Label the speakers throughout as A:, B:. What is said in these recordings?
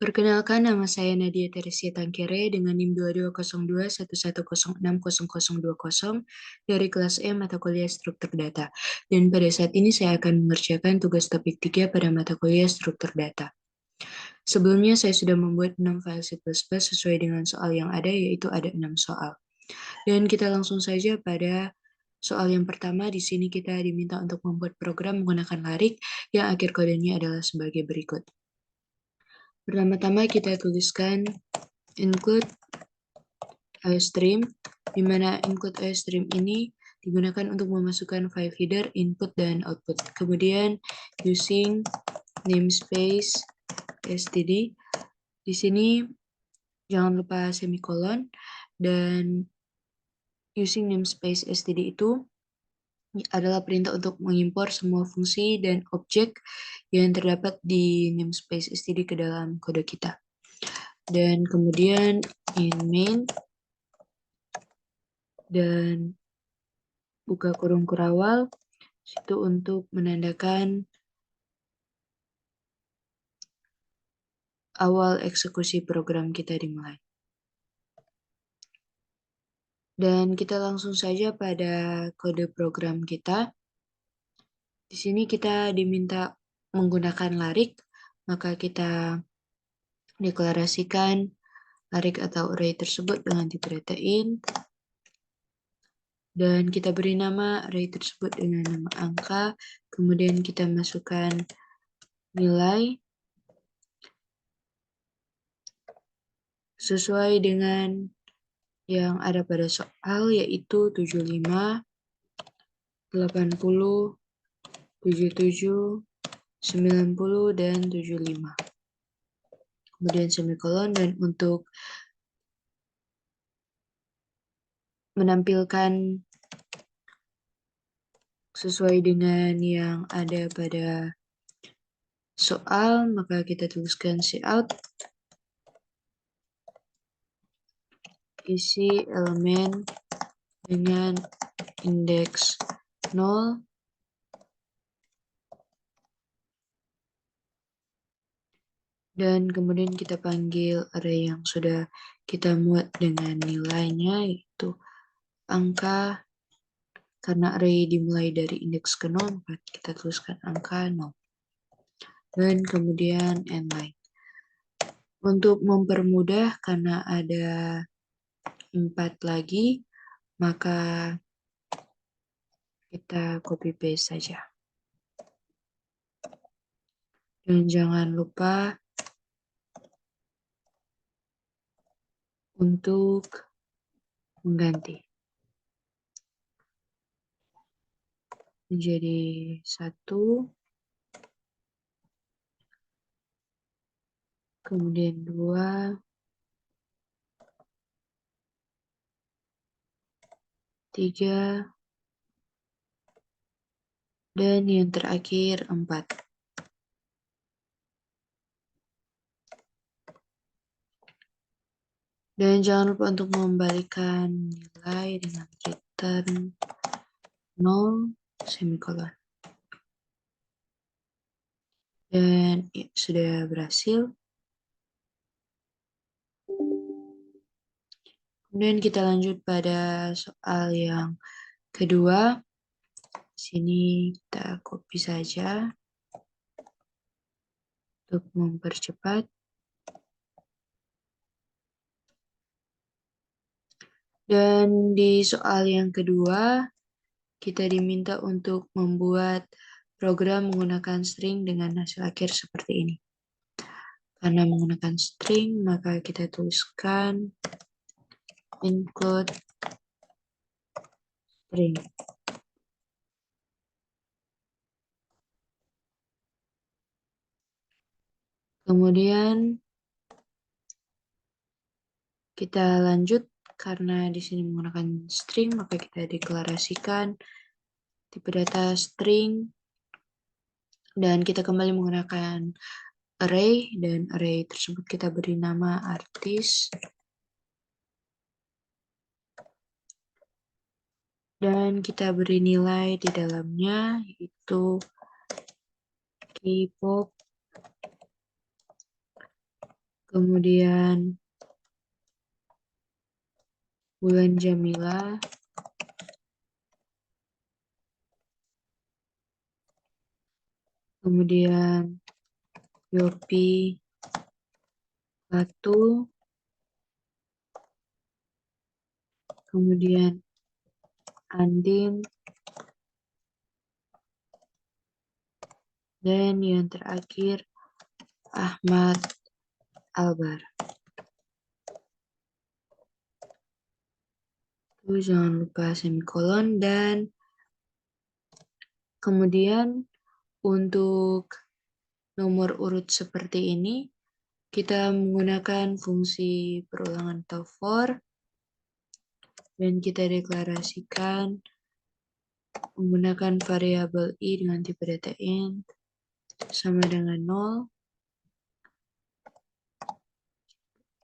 A: Perkenalkan, nama saya Nadia Teresia Tangkere dengan NIM 22021110600020 dari kelas E mata kuliah struktur data. Dan pada saat ini saya akan mengerjakan tugas topik 3 pada mata kuliah struktur data. Sebelumnya saya sudah membuat 6 file C++ sesuai dengan soal yang ada, yaitu ada 6 soal. Dan kita langsung saja pada soal yang pertama. Di sini kita diminta untuk membuat program menggunakan larik yang akhir kodenya adalah sebagai berikut. Pertama-tama kita tuliskan include iostream, di mana include iostream ini digunakan untuk memasukkan file header, input, dan output. Kemudian using namespace std, di sini jangan lupa semikolon, dan using namespace std itu adalah perintah untuk mengimpor semua fungsi dan objek yang terdapat di namespace std ke dalam kode kita. Dan kemudian in main, dan buka kurung kurawal, itu untuk menandakan awal eksekusi program kita dimulai. Dan kita langsung saja pada kode program kita. Di sini kita diminta menggunakan larik, maka kita deklarasikan larik atau array tersebut dengan tipe data int, dan kita beri nama array tersebut dengan nama angka, kemudian kita masukkan nilai sesuai dengan yang ada pada soal, yaitu 75, 80, 77, 90, dan 75. Kemudian semikolon, dan untuk menampilkan sesuai dengan yang ada pada soal, maka kita tuliskan cout isi elemen dengan indeks 0, dan kemudian kita panggil array yang sudah kita muat dengan nilainya, yaitu angka. Karena array dimulai dari indeks ke 0, maka kita tuliskan angka 0. Dan kemudian endline. Untuk mempermudah, karena ada 4 lagi, maka kita copy paste saja. Dan jangan lupa untuk mengganti menjadi 1, kemudian 2, 3, dan yang terakhir 4. Dan jangan lupa untuk mengembalikan nilai dengan return 0, semikolon. Dan ya, sudah berhasil. Kemudian kita lanjut pada soal yang kedua. Sini kita copy saja untuk mempercepat. Dan di soal yang kedua, kita diminta untuk membuat program menggunakan string dengan hasil akhir seperti ini. Karena menggunakan string, maka kita tuliskan include string. Kemudian kita lanjut, karena di sini menggunakan string, maka kita deklarasikan tipe data string, dan kita kembali menggunakan array, dan array tersebut kita beri nama artis. Dan kita beri nilai di dalamnya, yaitu K-pop kemudian bulan Jamila, kemudian Yopi, Batu, kemudian Andin, dan yang terakhir Ahmad Albar. Terus jangan lupa semikolon, dan kemudian untuk nomor urut seperti ini kita menggunakan fungsi perulangan atau for, dan kita deklarasikan menggunakan variabel i dengan tipe data int sama dengan 0,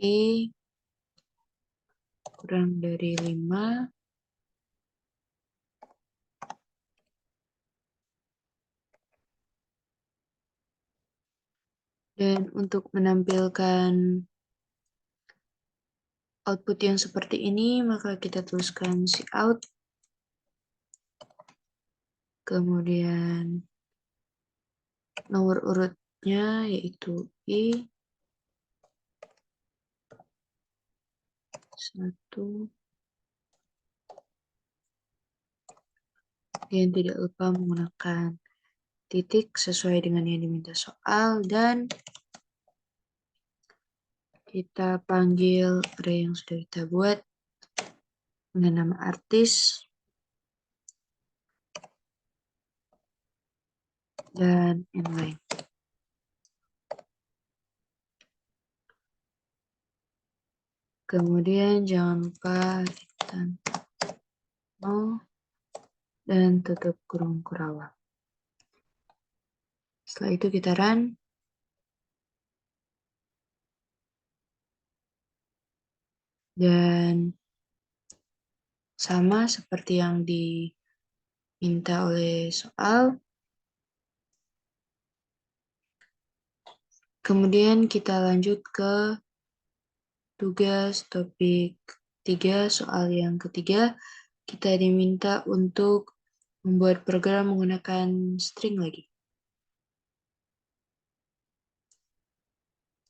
A: i kurang dari 5, dan untuk menampilkan output yang seperti ini maka kita tuliskan cout, kemudian nomor urutnya yaitu i 1, dan tidak lupa menggunakan titik sesuai dengan yang diminta soal, dan kita panggil array yang sudah kita buat dengan nama artis dan inline. Kemudian jangan lupa return 0 dan tutup kurung kurawal. Setelah itu kita run. Dan sama seperti yang diminta oleh soal. Kemudian kita lanjut ke tugas topik 3, soal yang ketiga. Kita diminta untuk membuat program menggunakan string lagi.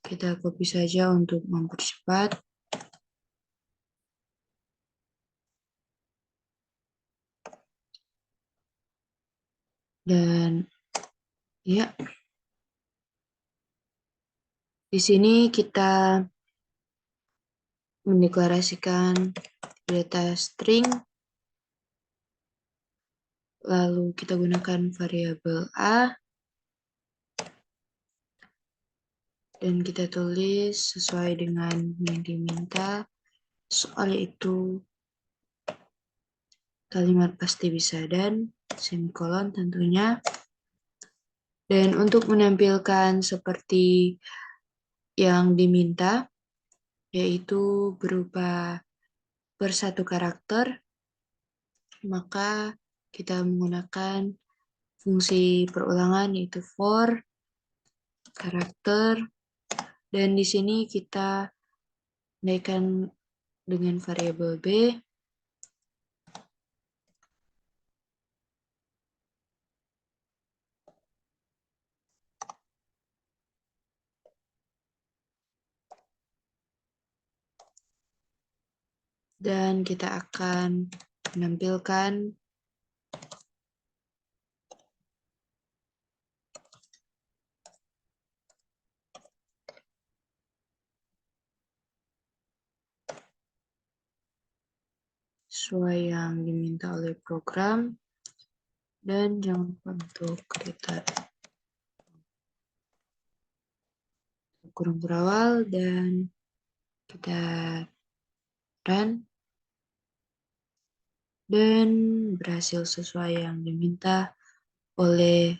A: Kita copy saja untuk mempercepat. Dan ya, di sini kita mendeklarasikan data string, lalu kita gunakan variabel a, dan kita tulis sesuai dengan yang diminta soal, yaitu kalimat pasti bisa dan semikolon tentunya. Dan untuk menampilkan seperti yang diminta, yaitu berupa per satu karakter, maka kita menggunakan fungsi perulangan yaitu for karakter, dan di sini kita naikkan dengan variabel b, dan kita akan menampilkan sesuai yang diminta oleh program, dan jangan lupa untuk return kurung berawal, dan kita run, dan berhasil sesuai yang diminta oleh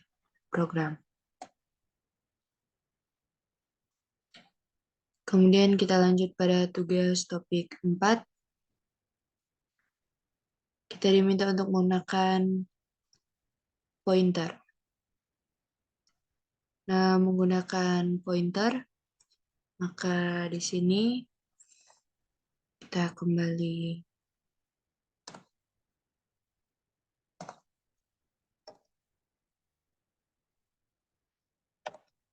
A: program. Kemudian kita lanjut pada tugas topik 4. Kita diminta untuk menggunakan pointer. Nah, menggunakan pointer, Maka di sini kita kembali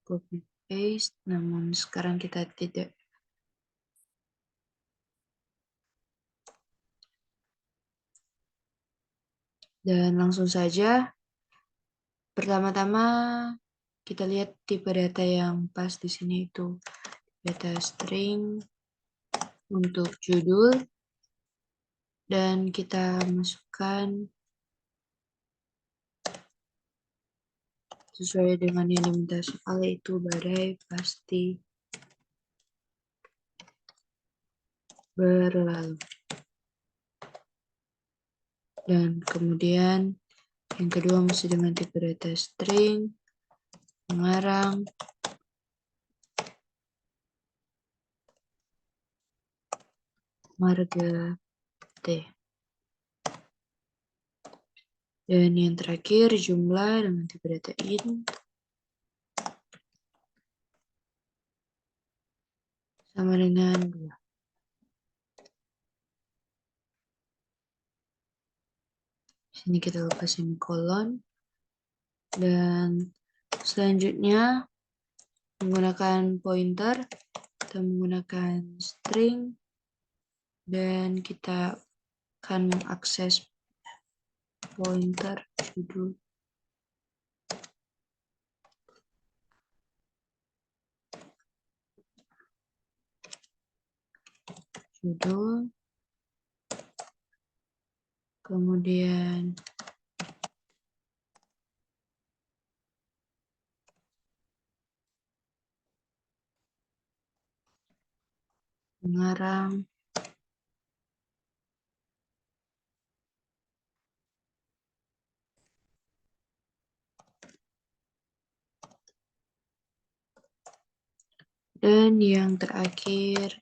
A: copy paste, namun sekarang kita tidak. Dan langsung saja, pertama-tama kita lihat tipe data yang pas di sini itu data string untuk judul, dan kita masukkan sesuai dengan yang diminta soal, yaitu badai pasti berlalu. Dan kemudian yang kedua masih dengan tipe data string, mengarang, marga T. Dan yang terakhir jumlah dengan tipe data int sama dengan 2. Sini kita lepas semikolon. Dan selanjutnya menggunakan pointer, kita menggunakan string, dan kita akan mengakses pointer judul, kemudian mengarang, dan yang terakhir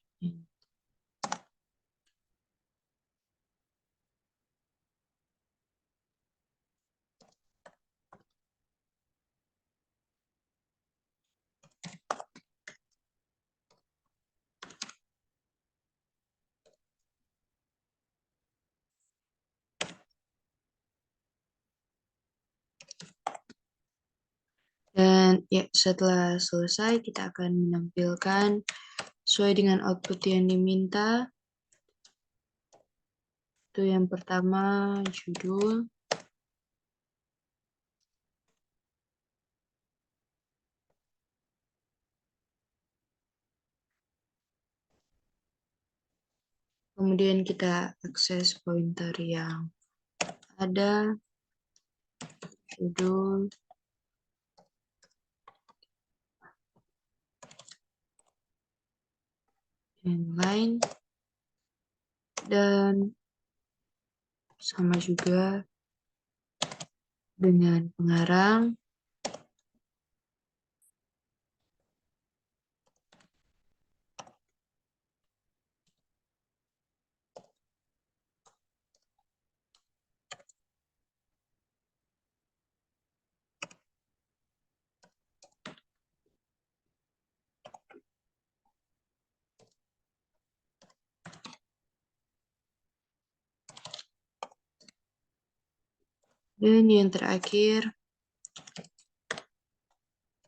A: dan ya, setelah selesai kita akan menampilkan sesuai dengan output yang diminta. Itu yang pertama judul, kemudian kita akses pointer yang ada, judul, yang lain, dan sama juga dengan pengarang, dan yang terakhir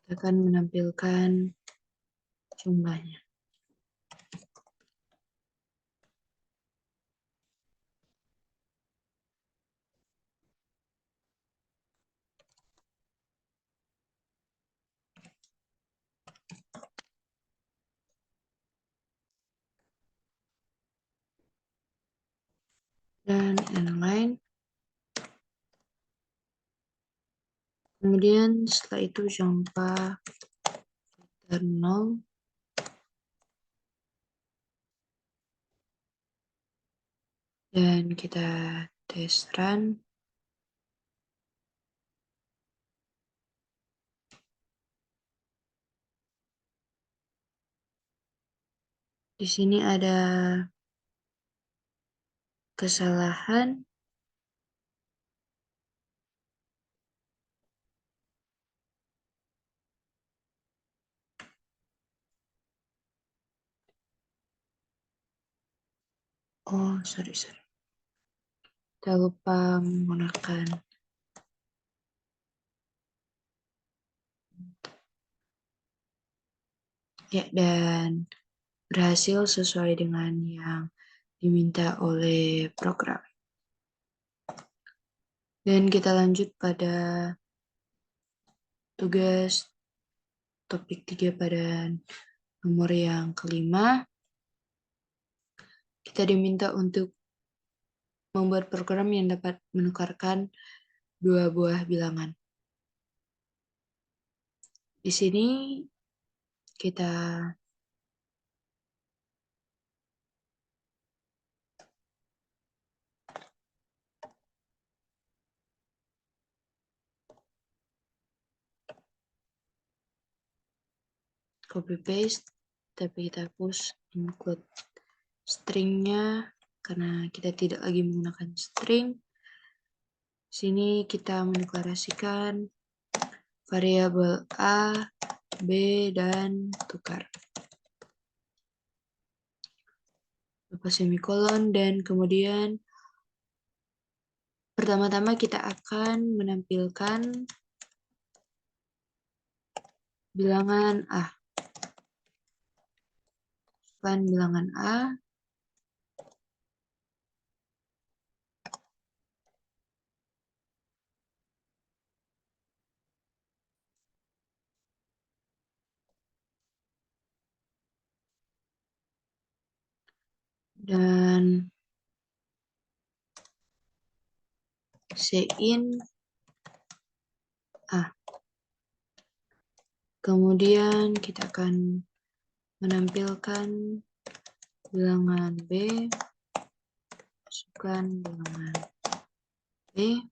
A: kita akan menampilkan jumlahnya. Dan yang lain. Kemudian setelah itu jangan lupa filter 0, dan kita tes run. Di sini ada kesalahan. Oh, sorry. Kita lupa menggunakan. Ya, dan berhasil sesuai dengan yang diminta oleh program. Dan kita lanjut pada tugas topik 3 pada nomor yang kelima. Kita diminta untuk membuat program yang dapat menukarkan dua buah bilangan. Di sini kita copy paste, tapi kita hapus include stringnya karena kita tidak lagi menggunakan string. Sini kita mendeklarasikan variabel A, B, dan tukar. Lepas semikolon, dan kemudian pertama-tama kita akan menampilkan bilangan A. Bilangan A. Dan Cin A. Kemudian kita akan menampilkan bilangan B, masukkan bilangan B,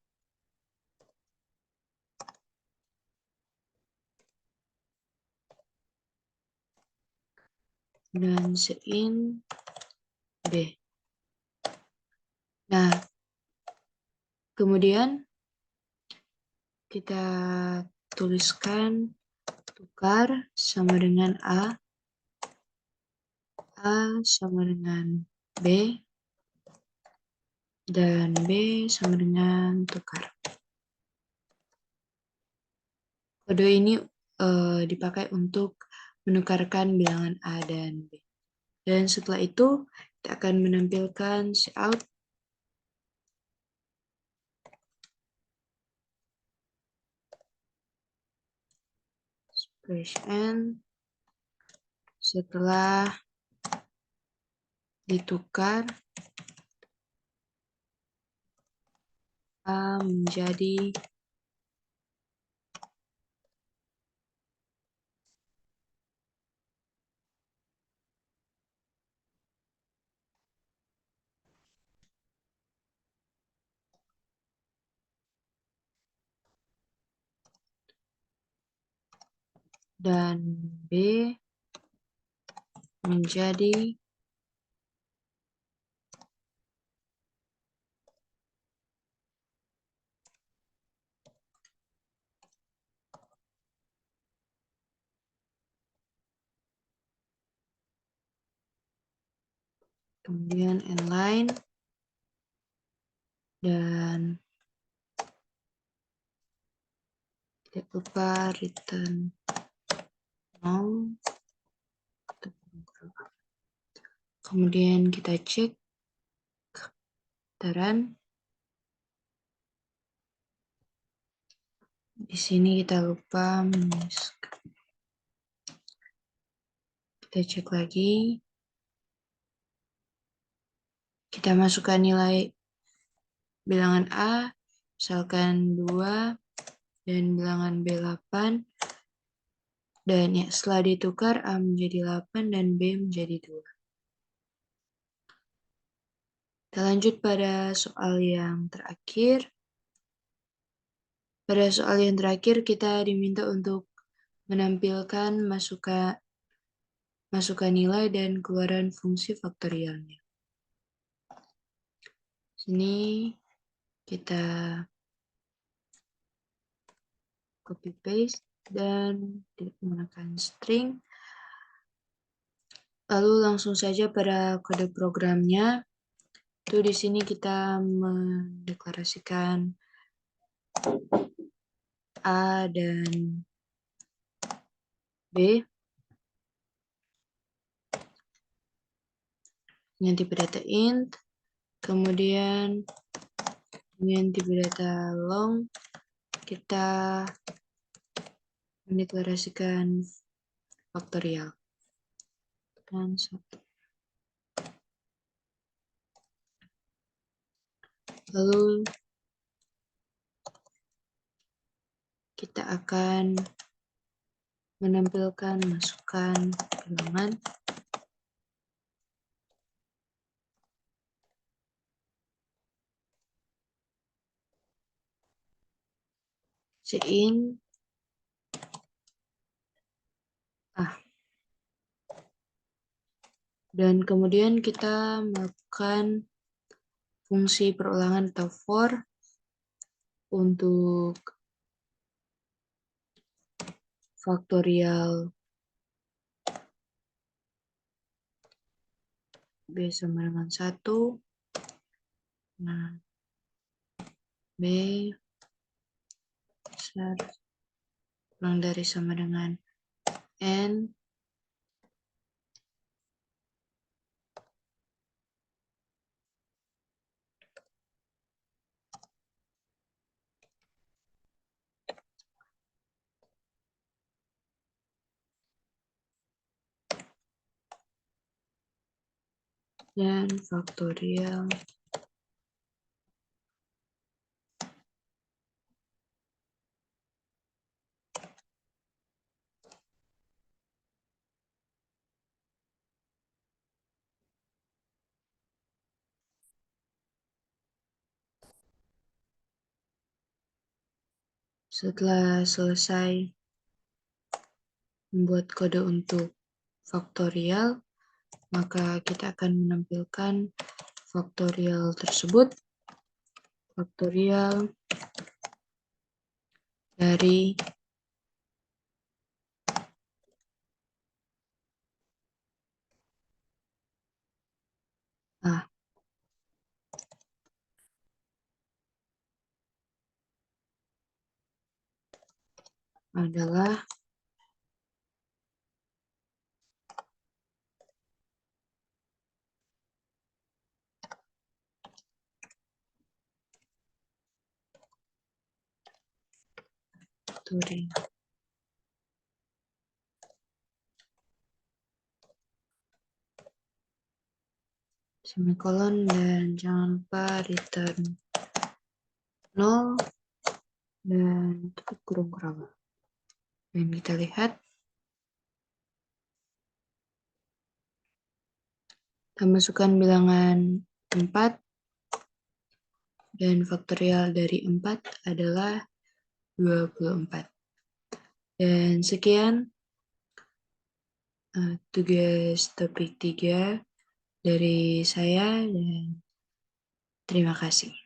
A: dan Cin B. Nah, kemudian kita tuliskan tukar sama dengan A sama dengan B, dan B sama dengan tukar. Kode ini dipakai untuk menukarkan bilangan A dan B. Dan setelah itu, kita akan menampilkan cout expression setelah ditukar A menjadi dan B menjadi kemudian inline dan tidak lupa return null. Kemudian kita cek taran. Di sini kita lupa menuliskan. Kita cek lagi. Kita masukkan nilai bilangan A, misalkan 2, dan bilangan B 8. Dan ya, setelah ditukar A menjadi 8 dan B menjadi 2. Kita lanjut pada soal yang terakhir. Pada soal yang terakhir kita diminta untuk menampilkan masukan nilai dan keluaran fungsi faktorialnya. Sini kita copy paste dan tidak menggunakan string. Lalu langsung saja pada kode programnya. Itu di sini kita mendeklarasikan A dan B dengan tipe data int, kemudian dengan tipe data long kita mendeklarasikan faktorial dan 1. Lalu kita akan menampilkan masukan bilangan Cin A. Dan kemudian kita melakukan fungsi perulangan atau for untuk faktorial B sama dengan 1. Nah, B besar kurang dari sama dengan N dan faktorial setelah selesai membuat kode untuk faktorial, maka kita akan menampilkan faktorial tersebut, faktorial dari A adalah Turing. Semikolon dan jangan lupa return 0 dan tutup kurung kuraba. Dan kita lihat kita masukkan bilangan 4 dan faktorial dari 4 adalah 24. Dan sekian tugas topik 3 dari saya dan terima kasih.